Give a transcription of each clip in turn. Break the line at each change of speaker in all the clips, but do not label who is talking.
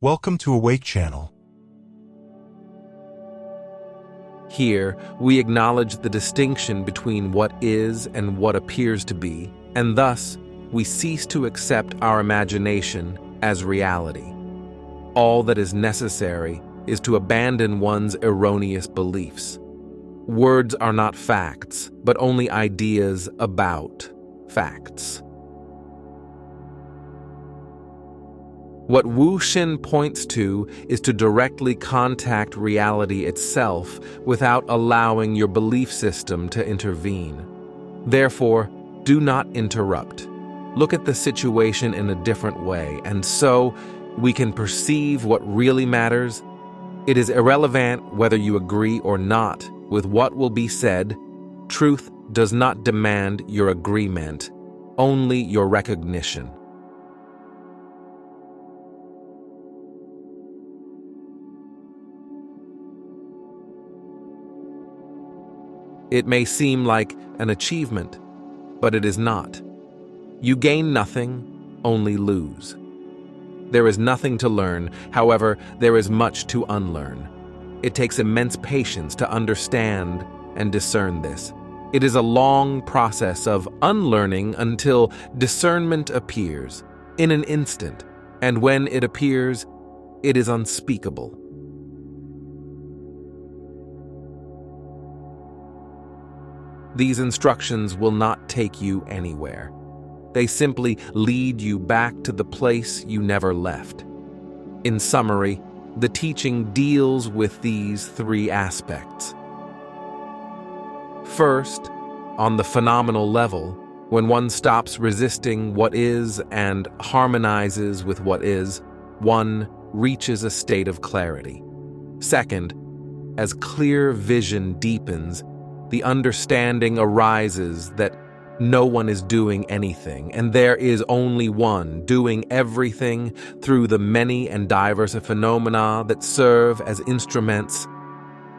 Welcome to Awake Channel.
Here, we acknowledge the distinction between what is and what appears to be, and thus, we cease to accept our imagination as reality. All that is necessary is to abandon one's erroneous beliefs. Words are not facts, but only ideas about facts. What Hsin points to is to directly contact reality itself without allowing your belief system to intervene. Therefore, do not interrupt. Look at the situation in a different way, and so we can perceive what really matters. It is irrelevant whether you agree or not with what will be said. Truth does not demand your agreement, only your recognition. It may seem like an achievement, but it is not. You gain nothing, only lose. There is nothing to learn, however, there is much to unlearn. It takes immense patience to understand and discern this. It is a long process of unlearning until discernment appears in an instant, and when it appears, it is unspeakable. These instructions will not take you anywhere. They simply lead you back to the place you never left. In summary, the teaching deals with these three aspects. First, on the phenomenal level, when one stops resisting what is and harmonizes with what is, one reaches a state of clarity. Second, as clear vision deepens, the understanding arises that no one is doing anything, and there is only one doing everything through the many and diverse phenomena that serve as instruments.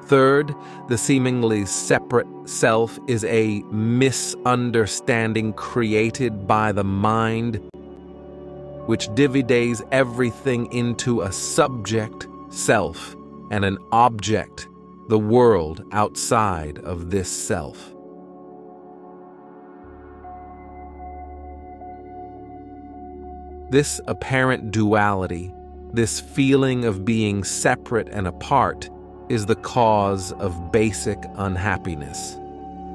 Third, the seemingly separate self is a misunderstanding created by the mind, which divides everything into a subject, self, and an object, the world outside of this self. This apparent duality, this feeling of being separate and apart, is the cause of basic unhappiness.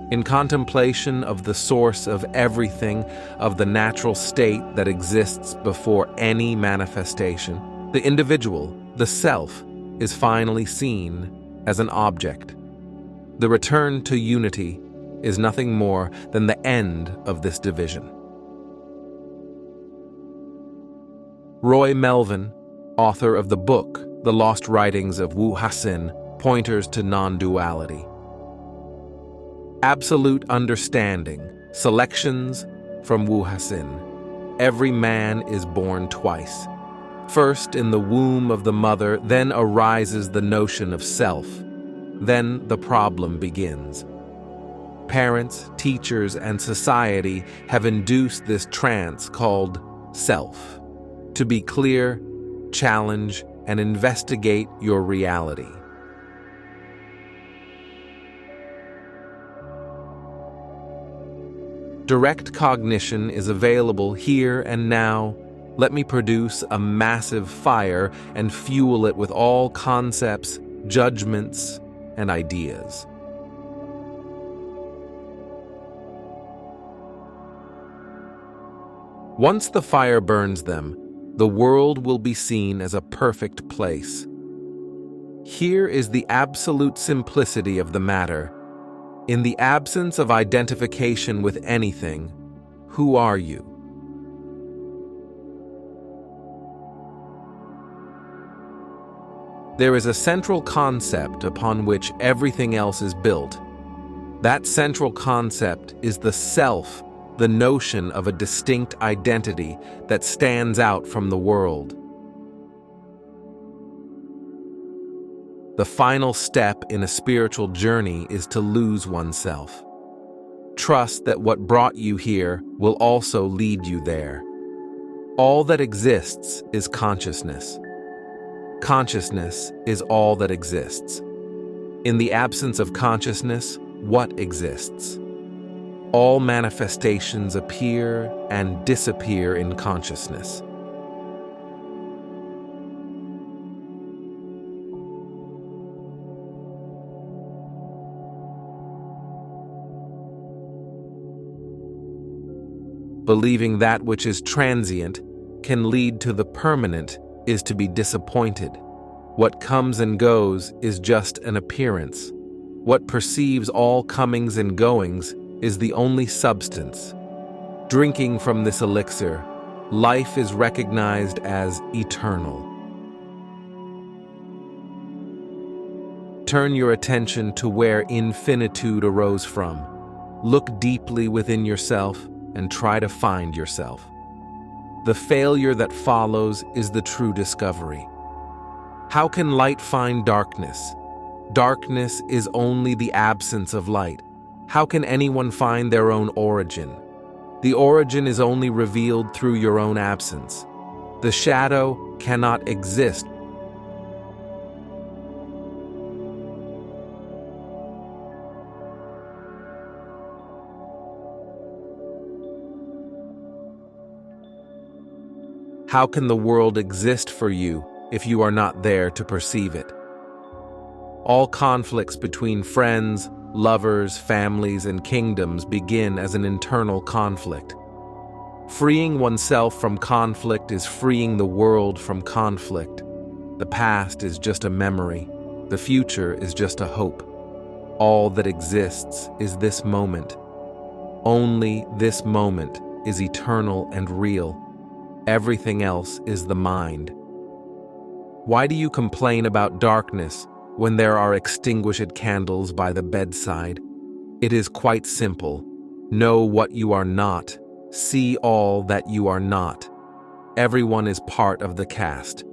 In contemplation of the source of everything, of the natural state that exists before any manifestation, the individual, the self, is finally seen as an object. The return to unity is nothing more than the end of this division. Roy Melvin, author of the book The Lost Writings of Hsin, Pointers to Non-Duality. Absolute Understanding, Selections from Hsin. Every man is born twice. First in the womb of the mother, then arises the notion of self. Then the problem begins. Parents, teachers, and society have induced this trance called self. To be clear, challenge, and investigate your reality. Direct cognition is available here and now. Let me produce a massive fire and fuel it with all concepts, judgments, and ideas. Once the fire burns them, the world will be seen as a perfect place. Here is the absolute simplicity of the matter. In the absence of identification with anything, who are you? There is a central concept upon which everything else is built. That central concept is the self, the notion of a distinct identity that stands out from the world. The final step in a spiritual journey is to lose oneself. Trust that what brought you here will also lead you there. All that exists is consciousness. Consciousness is all that exists. In the absence of consciousness, what exists? All manifestations appear and disappear in consciousness. Believing that which is transient can lead to the permanent is to be disappointed. What comes and goes is just an appearance. What perceives all comings and goings is the only substance. Drinking from this elixir, life is recognized as eternal. Turn your attention to where infinitude arose from. Look deeply within yourself and try to find yourself. The failure that follows is the true discovery. How can light find darkness? Darkness is only the absence of light. How can anyone find their own origin? The origin is only revealed through your own absence. The shadow cannot exist. How can the world exist for you if you are not there to perceive it? All conflicts between friends, lovers, families, and kingdoms begin as an internal conflict. Freeing oneself from conflict is freeing the world from conflict. The past is just a memory. The future is just a hope. All that exists is this moment. Only this moment is eternal and real. Everything else is the mind. Why do you complain about darkness when there are extinguished candles by the bedside? It is quite simple. Know what you are not. See all that you are not. Everyone is part of the cast.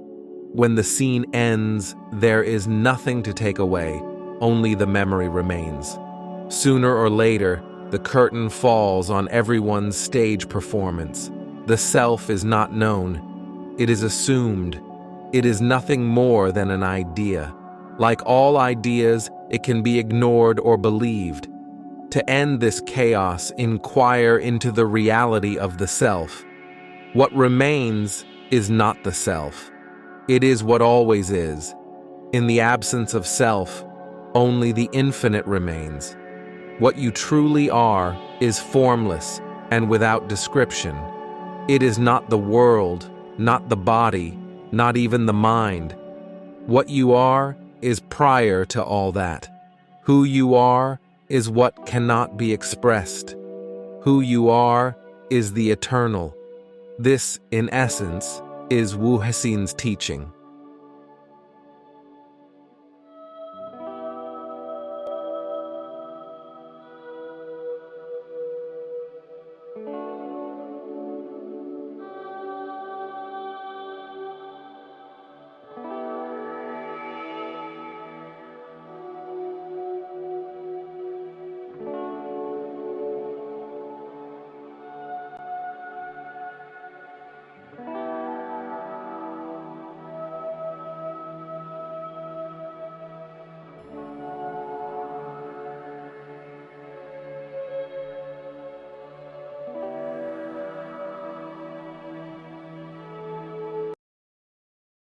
When the scene ends, there is nothing to take away, only the memory remains. Sooner or later, the curtain falls on everyone's stage performance. The self is not known. It is assumed. It is nothing more than an idea. Like all ideas, it can be ignored or believed. To end this chaos, inquire into the reality of the self. What remains is not the self. It is what always is. In the absence of self, only the infinite remains. What you truly are is formless and without description. It is not the world, not the body, not even the mind. What you are is prior to all that. Who you are is what cannot be expressed. Who you are is the eternal. This, in essence, is Hsin's teaching.